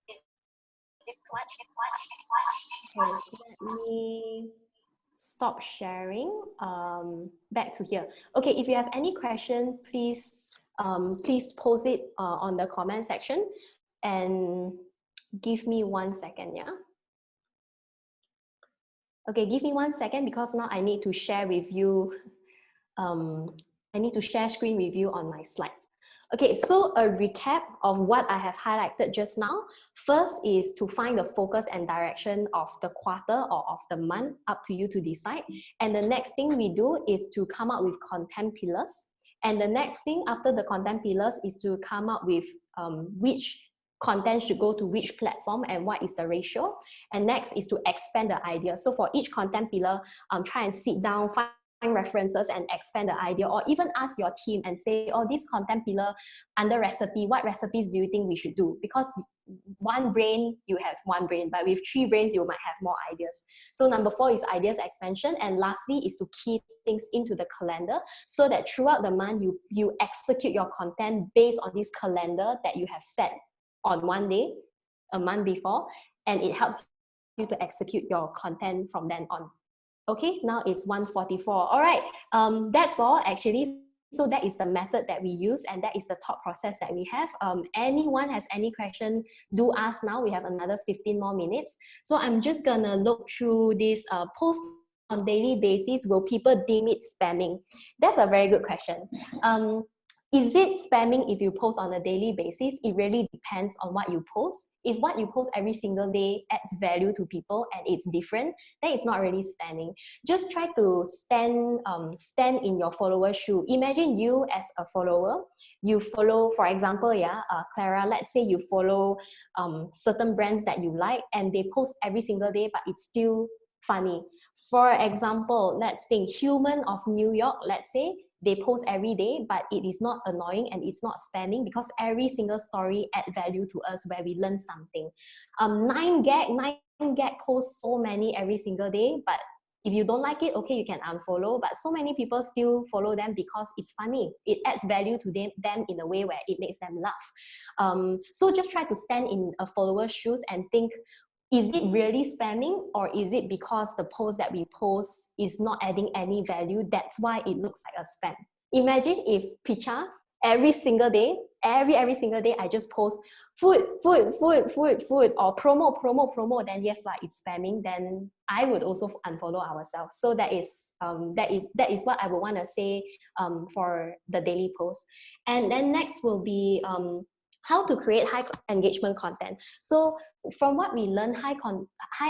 Okay, let me stop sharing. Back to here. Okay, if you have any question, please post it on the comment section, and give me 1 second, yeah? Okay, give me 1 second because now I need to share with you, I need to share screen with you on my slide. Okay, so a recap of what I have highlighted just now. First is to find the focus and direction of the quarter or of the month, up to you to decide. And the next thing we do is to come up with content pillars. And the next thing after the content pillars is to come up with which content should go to which platform and what is the ratio. And next is to expand the idea. So for each content pillar, try and sit down, find references and expand the idea, or even ask your team and say, oh, this content pillar under recipe, what recipes do you think we should do? Because one brain, you have one brain, but with 3 brains, you might have more ideas. So number 4 is ideas expansion. And lastly is to key things into the calendar so that throughout the month, you execute your content based on this calendar that you have set on one day, a month before, and it helps you to execute your content from then on. Okay, now it's 1:44. All right, that's all actually. So that is the method that we use, and that is the thought process that we have. Anyone has any question, do ask now. We have another 15 more minutes. So I'm just gonna look through this post on daily basis. Will people deem it spamming? That's a very good question. Is it spamming if you post on a daily basis? It really depends on what you post. If what you post every single day adds value to people and it's different, then it's not really spamming. Just try to stand in your follower's shoe. Imagine you as a follower. You follow, for example, Clara, let's say you follow certain brands that you like and they post every single day, but it's still funny. For example, let's think Human of New York, let's say, they post every day, but it is not annoying and it's not spamming because every single story add value to us where we learn something. 9gag posts so many every single day, but if you don't like it, okay, you can unfollow, but so many people still follow them because it's funny. It adds value to them in a way where it makes them laugh. So just try to stand in a follower's shoes and think, is it really spamming, or is it because the post that we post is not adding any value? That's why it looks like a spam. Imagine if Picha, every single day, every single day, I just post food, or promo, then yes, like it's spamming, then I would also unfollow ourselves. So that is what I would want to say for the daily post. And then next will be how to create high engagement content. So from what we learn, high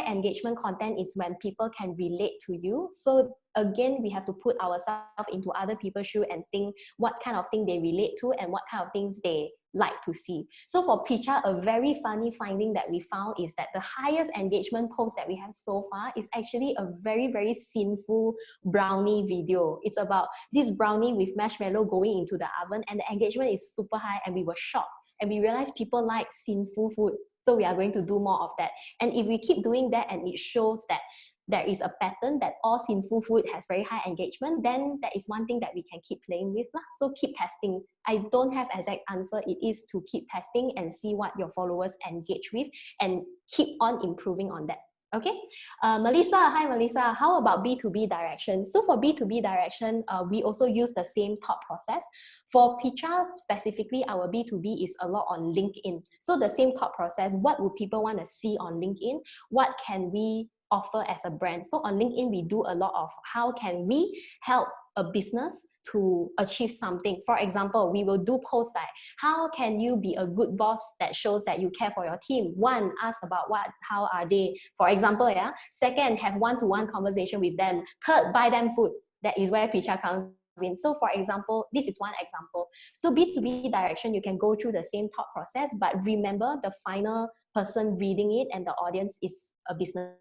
engagement content is when people can relate to you. So again, we have to put ourselves into other people's shoes and think what kind of thing they relate to and what kind of things they like to see. So for Picha, a very funny finding that we found is that the highest engagement post that we have so far is actually a very, very sinful brownie video. It's about this brownie with marshmallow going into the oven, and the engagement is super high, and we were shocked. And we realized people like sinful food. So we are going to do more of that. And if we keep doing that and it shows that there is a pattern that all sinful food has very high engagement, then that is one thing that we can keep playing with. So keep testing. I don't have exact answer. It is to keep testing and see what your followers engage with and keep on improving on that. Okay, Melissa, hi Melissa, how about B2B direction? So for B2B direction, we also use the same thought process. For Picha specifically, our B2B is a lot on LinkedIn. So the same thought process, what would people want to see on LinkedIn? What can we offer as a brand? So on LinkedIn, we do a lot of how can we help a business to achieve something. For example, we will do posts like, how can you be a good boss that shows that you care for your team? 1, ask about how are they, for example, yeah. 2nd, have one-to-one conversation with them. 3rd, buy them food. That is where Picha comes in. So for example, this is one example. So B2B direction, you can go through the same thought process, but remember the final person reading it and the audience is a business.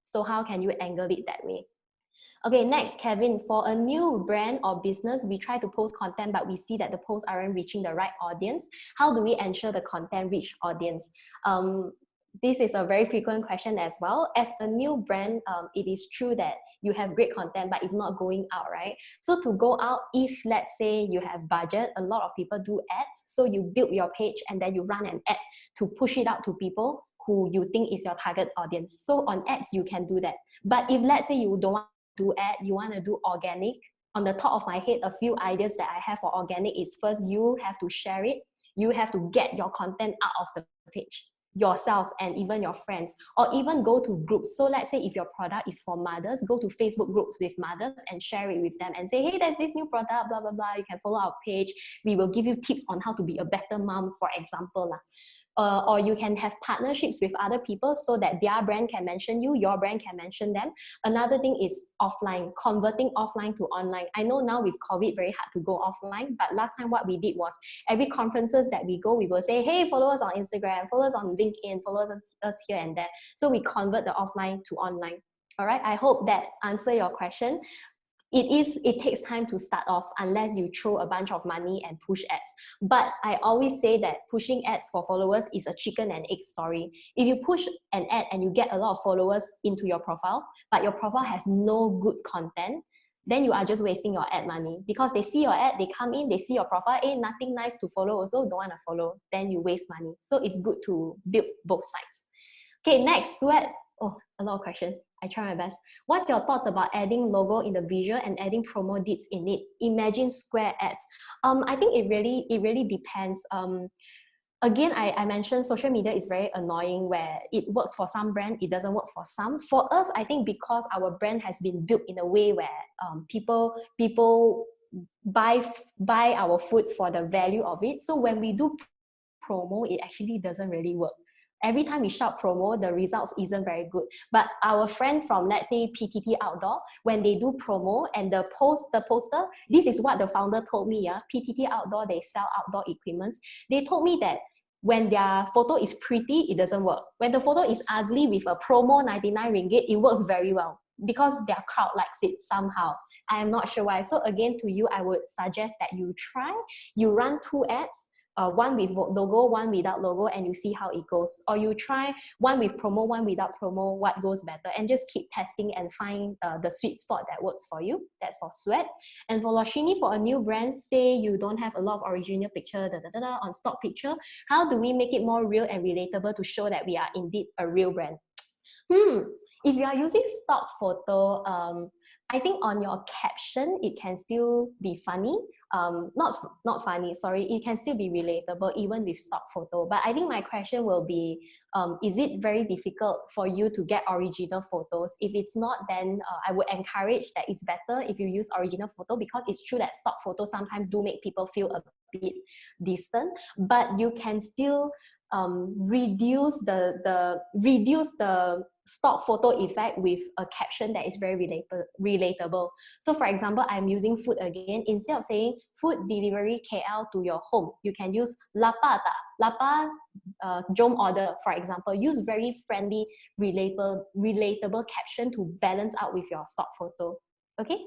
So how can you angle it that way? Okay, next, Kevin. For a new brand or business, we try to post content, but we see that the posts aren't reaching the right audience. How do we ensure the content reach audience? This is a very frequent question as well. As a new brand, it is true that you have great content, but it's not going out, right? So to go out, if let's say you have budget, a lot of people do ads. So you build your page and then you run an ad to push it out to people who you think is your target audience. So on ads, you can do that. But if let's say you don't want to do ad, you want to do organic, on the top of my head, a few ideas that I have for organic is, first, you have to share it. You have to get your content out of the page yourself and even your friends, or even go to groups. So let's say if your product is for mothers, go to Facebook groups with mothers and share it with them and say, hey, there's this new product, blah blah blah, you can follow our page, we will give you tips on how to be a better mom, for example. Or you can have partnerships with other people so that their brand can mention you, your brand can mention them. Another thing is offline, converting offline to online. I know now with COVID, very hard to go offline, but last time what we did was, every conferences that we go, we will say, hey, follow us on Instagram, follow us on LinkedIn, follow us here and there. So we convert the offline to online. All right, I hope that answer your question. It takes time to start off unless you throw a bunch of money and push ads. But I always say that pushing ads for followers is a chicken and egg story. If you push an ad and you get a lot of followers into your profile, but your profile has no good content, then you are just wasting your ad money, because they see your ad, they come in, they see your profile, nothing nice to follow, also don't want to follow, then you waste money. So it's good to build both sides. Okay, next, Sweat. Oh, a lot of questions. I try my best. What's your thoughts about adding logo in the visual and adding promo deeds in it? Imagine square ads. I think it really depends. Again, I mentioned social media is very annoying, where it works for some brand, it doesn't work for some. For us, I think because our brand has been built in a way where people buy our food for the value of it. So when we do promo, it actually doesn't really work. Every time we shout promo, the results isn't very good. But our friend from, let's say, PTT Outdoor, when they do promo and the poster, this is what the founder told me. PTT Outdoor, they sell outdoor equipments. They told me that when their photo is pretty, it doesn't work. When the photo is ugly with a promo 99 ringgit, it works very well because their crowd likes it somehow. I am not sure why. So again, to you, I would suggest that you run 2 ads, one with logo, one without logo, and you see how it goes. Or you try one with promo, one without promo, what goes better, and just keep testing and find the sweet spot that works for you. That's for Sweat. And for Loshini, for a new brand, say you don't have a lot of original picture on stock picture, how do we make it more real and relatable to show that we are indeed a real brand? If you are using stock photo, I think on your caption, it can still be funny. Not funny, sorry. It can still be relatable even with stock photo. But I think my question will be, is it very difficult for you to get original photos? If it's not, then I would encourage that it's better if you use original photo, because it's true that stock photos sometimes do make people feel a bit distant, but you can still reduce the stock photo effect with a caption that is very relatable. So for example, I'm using food again. Instead of saying food delivery KL to your home, you can use lapa jom order, for example. Use very friendly, relatable caption to balance out with your stock photo. Okay,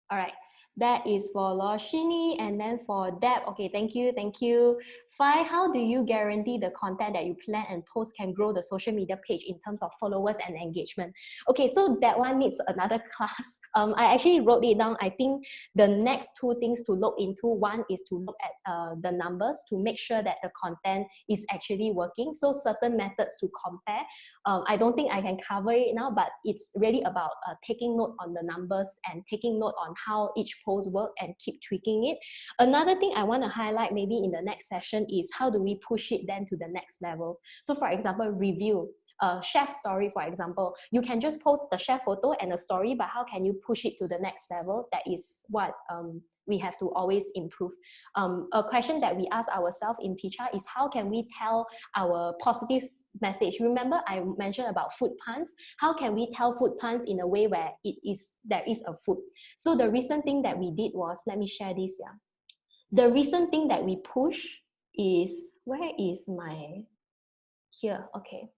all right. That is for Loshini. And then for Deb, okay, thank you. Phi, how do you guarantee the content that you plan and post can grow the social media page in terms of followers and engagement? Okay, so that one needs another class. I actually wrote it down. I think the next 2 things to look into, one is to look at the numbers to make sure that the content is actually working. So certain methods to compare. I don't think I can cover it now, but it's really about taking note on the numbers and taking note on how each post work and keep tweaking it. Another thing I want to highlight maybe in the next session is how do we push it then to the next level. So for example, review. Chef story, for example, you can just post the chef photo and a story, but how can you push it to the next level? That is what we have to always improve. A question that we ask ourselves in Teacher is how can we tell our positive message? Remember I mentioned about food puns. How can we tell food puns in a way where there is a food? So the recent thing that we did was, let me share this. The recent thing that we push is, where is my, here, okay.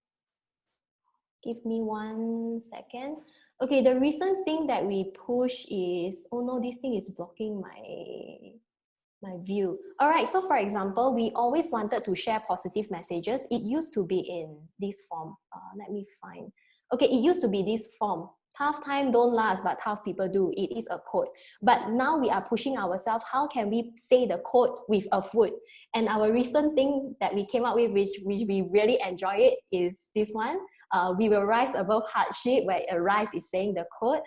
Give me 1 second. Okay, the recent thing that we push is, oh no, this thing is blocking my view. All right, so for example, we always wanted to share positive messages. It used to be in this form. Let me find. Okay, it used to be this form. Tough time don't last, but tough people do. It is a quote. But now we are pushing ourselves. How can we say the quote with a foot? And our recent thing that we came up with, which we really enjoy it, is this one. We will rise above hardship, where a rise is saying the quote.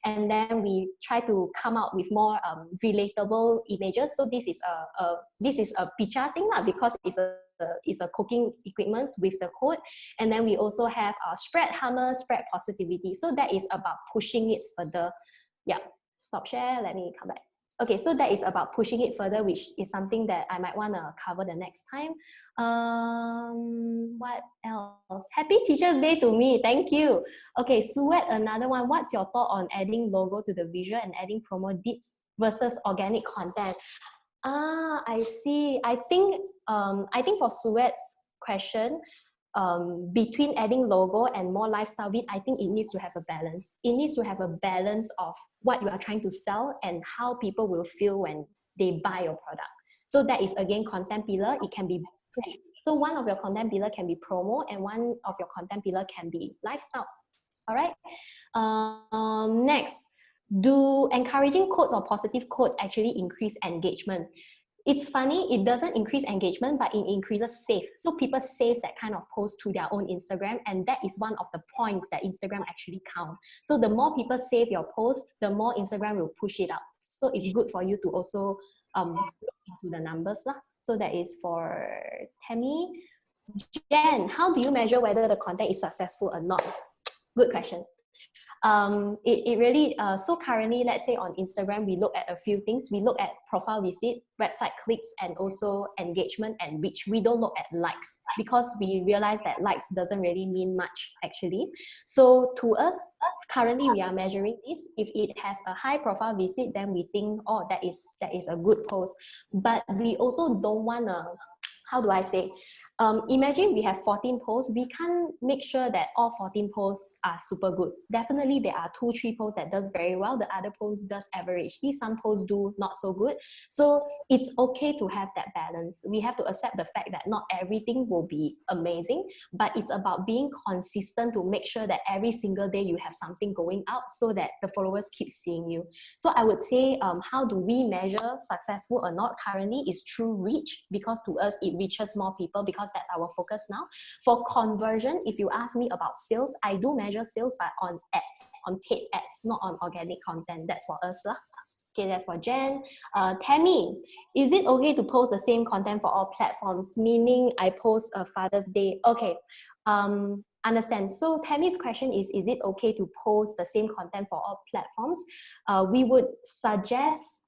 And then we try to come out with more relatable images. So this is a picha thing lah, because it's a cooking equipment with the code. And then we also have spread humor, spread positivity. So that is about pushing it further. Yeah, stop share. Let me come back. Okay, so that is about pushing it further, which is something that I might want to cover the next time. What else? Happy Teacher's Day to me. Thank you. Okay, Suet, another one. What's your thought on adding logo to the visual and adding promo deeds versus organic content? I see. I think for Suet's question, between adding logo and more lifestyle bit, I think it needs to have a balance. It needs to have a balance of what you are trying to sell and how people will feel when they buy your product. So that is again content pillar. It can be so one of your content pillar can be promo and one of your content pillar can be lifestyle. All right. Next, do encouraging quotes or positive quotes actually increase engagement? It's funny, it doesn't increase engagement, but it increases save. So people save that kind of post to their own Instagram, and that is one of the points that Instagram actually count. So the more people save your post, the more Instagram will push it out. So it's good for you to also look into the numbers lah. So that is for Tammy. Jen, how do you measure whether the content is successful or not? Good question. It really, so currently, let's say on Instagram, we look at a few things. We look at profile visit, website clicks, and also engagement and reach. We don't look at likes because we realize that likes doesn't really mean much actually. So to us, currently we are measuring this. If it has a high profile visit, then we think, oh, that is a good post. But we also don't want to, how do I say, imagine we have 14 posts. We can't make sure that all 14 posts are super good. Definitely there are 2-3 posts that does very well. The other posts does averagely. Some posts do not so good. So it's okay to have that balance. We have to accept the fact that not everything will be amazing, but it's about being consistent to make sure that every single day you have something going out so that the followers keep seeing you. So I would say, how do we measure successful or not currently is through reach, because to us it reaches more people because that's our focus now. For conversion, if you ask me about sales, I do measure sales, but on ads, on paid ads, not on organic content. That's for us lah. Okay, that's for Jen. Tammy, is it okay to post the same content for all platforms? Meaning I post a Father's Day. Okay, understand. So Tammy's question is it okay to post the same content for all platforms? We would suggest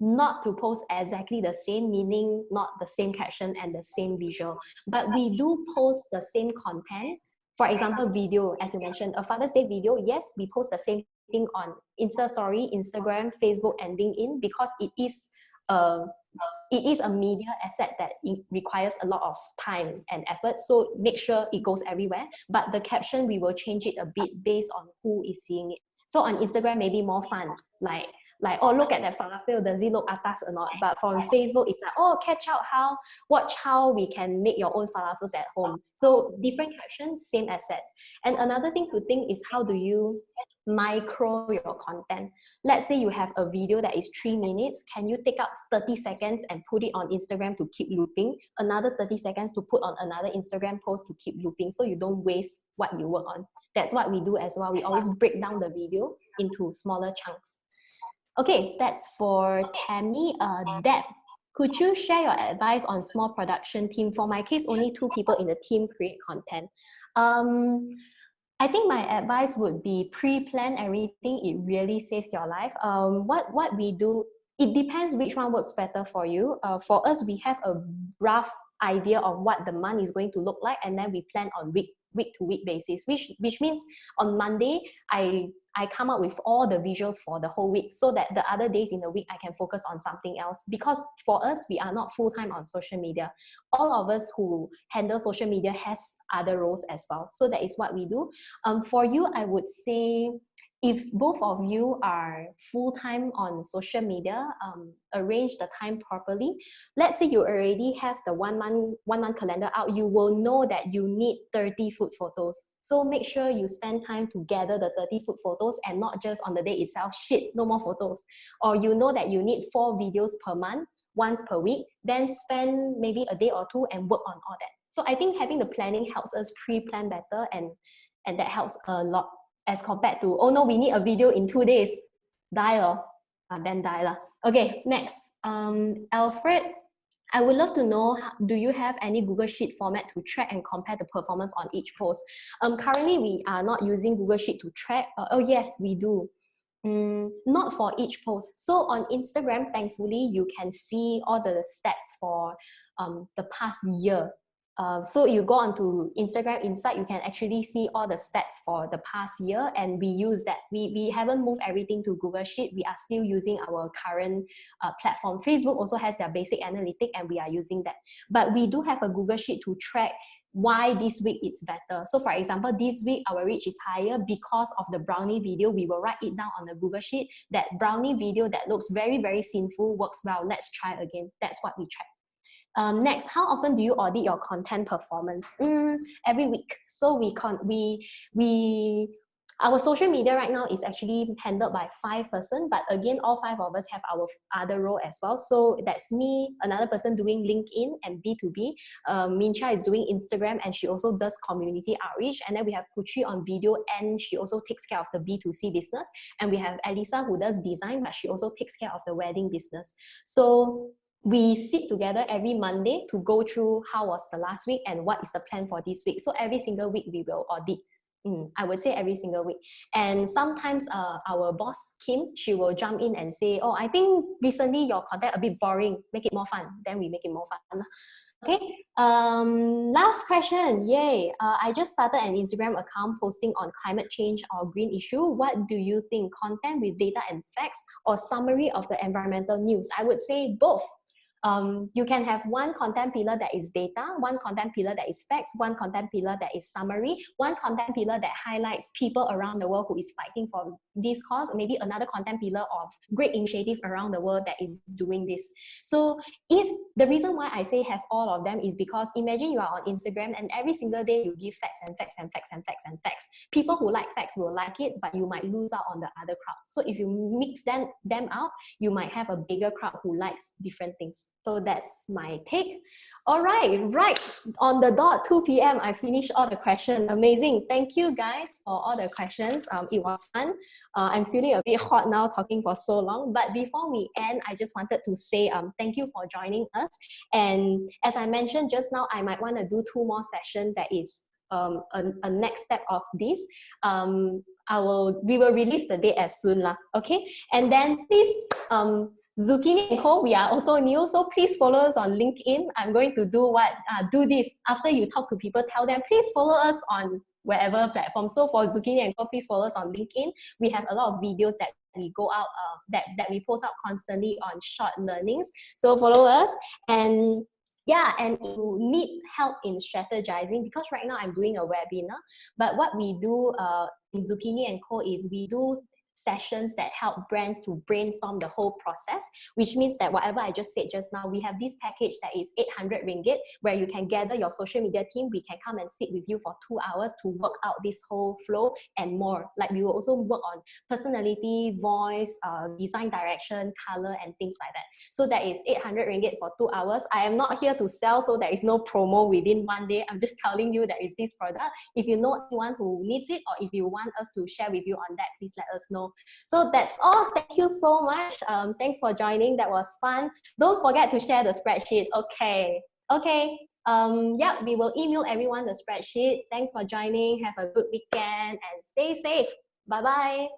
not to post exactly the same, meaning not the same caption and the same visual, but we do post the same content. For example, video, as you mentioned, a Father's Day video, yes, we post the same thing on Insta Story, Instagram, Facebook, and LinkedIn because it is a media asset that it requires a lot of time and effort. So make sure it goes everywhere. But the caption, we will change it a bit based on who is seeing it. So on Instagram, maybe more fun, like, oh, look at that falafel, does it look atas or not? But from Facebook, it's like, oh, watch how we can make your own falafels at home. So different captions, same assets. And another thing to think is, how do you micro your content? Let's say you have a video that is 3 minutes. Can you take up 30 seconds and put it on Instagram to keep looping? Another 30 seconds to put on another Instagram post to keep looping, so you don't waste what you work on. That's what we do as well. We always break down the video into smaller chunks. Okay, that's for Tammy. Deb, could you share your advice on small production team? For my case, only 2 people in the team create content. I think my advice would be pre-plan everything. It really saves your life. What we do, it depends which one works better for you. For us, we have a rough idea of what the month is going to look like, and then we plan on week to week basis, which means on Monday, I I come up with all the visuals for the whole week so that the other days in the week I can focus on something else. Because for us, we are not full-time on social media. All of us who handle social media has other roles as well. So that is what we do. For you, I would say, if both of you are full-time on social media, arrange the time properly. Let's say you already have the one month calendar out, you will know that you need 30 food photos. So make sure you spend time to gather the 30 food photos and not just on the day itself, shit, no more photos. Or you know that you need 4 videos per month, once per week, then spend maybe a day or two and work on all that. So I think having the planning helps us pre-plan better, and that helps a lot as compared to, oh no, we need a video in 2 days. Die or then die lah. Okay, next. Alfred, I would love to know, do you have any Google Sheet format to track and compare the performance on each post? Currently, we are not using Google Sheet to track. Oh yes, we do. Not for each post. So on Instagram, thankfully, you can see all the stats for the past year. So you go onto Instagram Insight, you can actually see all the stats for the past year, and we use that. We haven't moved everything to Google Sheet. We are still using our current platform. Facebook also has their basic analytic, and we are using that. But we do have a Google Sheet to track why this week it's better. So for example, this week our reach is higher because of the brownie video. We will write it down on the Google Sheet. That brownie video that looks very, very sinful works well. Let's try again. That's what we track. Next, how often do you audit your content performance? Every week. So our social media right now is actually handled by 5 person, but again, all 5 of us have our other role as well. So that's me, another person doing LinkedIn and B2B. Mincha is doing Instagram, and she also does community outreach. And then we have Putri on video, and she also takes care of the B2C business. And we have Elisa who does design, but she also takes care of the wedding business. So we sit together every Monday to go through how was the last week and what is the plan for this week. So every single week we will audit. I would say every single week. And sometimes our boss, Kim, she will jump in and say, oh, I think recently your content a bit boring, make it more fun. Then we make it more fun. Okay, last question, yay. I just started an Instagram account posting on climate change or green issue. What do you think? Content with data and facts or summary of the environmental news? I would say both. You can have one content pillar that is data, one content pillar that is facts, one content pillar that is summary, one content pillar that highlights people around the world who is fighting for this cause, maybe another content pillar of great initiative around the world that is doing this. So if the reason why I say have all of them is because imagine you are on Instagram and every single day you give facts and facts and facts and facts and facts. People who like facts will like it, but you might lose out on the other crowd. So if you mix them out, you might have a bigger crowd who likes different things. So that's my take. All right, on the dot, 2 p.m. I finished all the questions. Amazing. Thank you guys for all the questions. It was fun. I'm feeling a bit hot now talking for so long. But before we end, I just wanted to say thank you for joining us. And as I mentioned just now, I might want to do 2 more sessions that is a next step of this. We will release the date as soon lah. Okay, and then please Zucchini & Co, we are also new, so please follow us on LinkedIn. I'm going to do this after you talk to people, tell them please follow us on wherever platform. So for Zucchini & Co, please follow us on LinkedIn. We have a lot of videos that we go out that we post out constantly on short learnings, so follow us. And yeah, and if you need help in strategizing, because right now I'm doing a webinar, but what we do in Zucchini & Co is we do sessions that help brands to brainstorm the whole process, which means that whatever I just said just now, we have this package that is 800 ringgit, where you can gather your social media team. We can come and sit with you for 2 hours to work out this whole flow and more. Like we will also work on personality, voice, design direction, color, and things like that. So that is 800 ringgit for 2 hours. I am not here to sell, so there is no promo within one day. I'm just telling you that is this product. If you know anyone who needs it, or if you want us to share with you on that, please let us know. So that's all. Thank you so much. Thanks for joining. That was fun. Don't forget to share the spreadsheet. Okay. Yeah, we will email everyone the spreadsheet. Thanks for joining. Have a good weekend and stay safe. Bye-bye.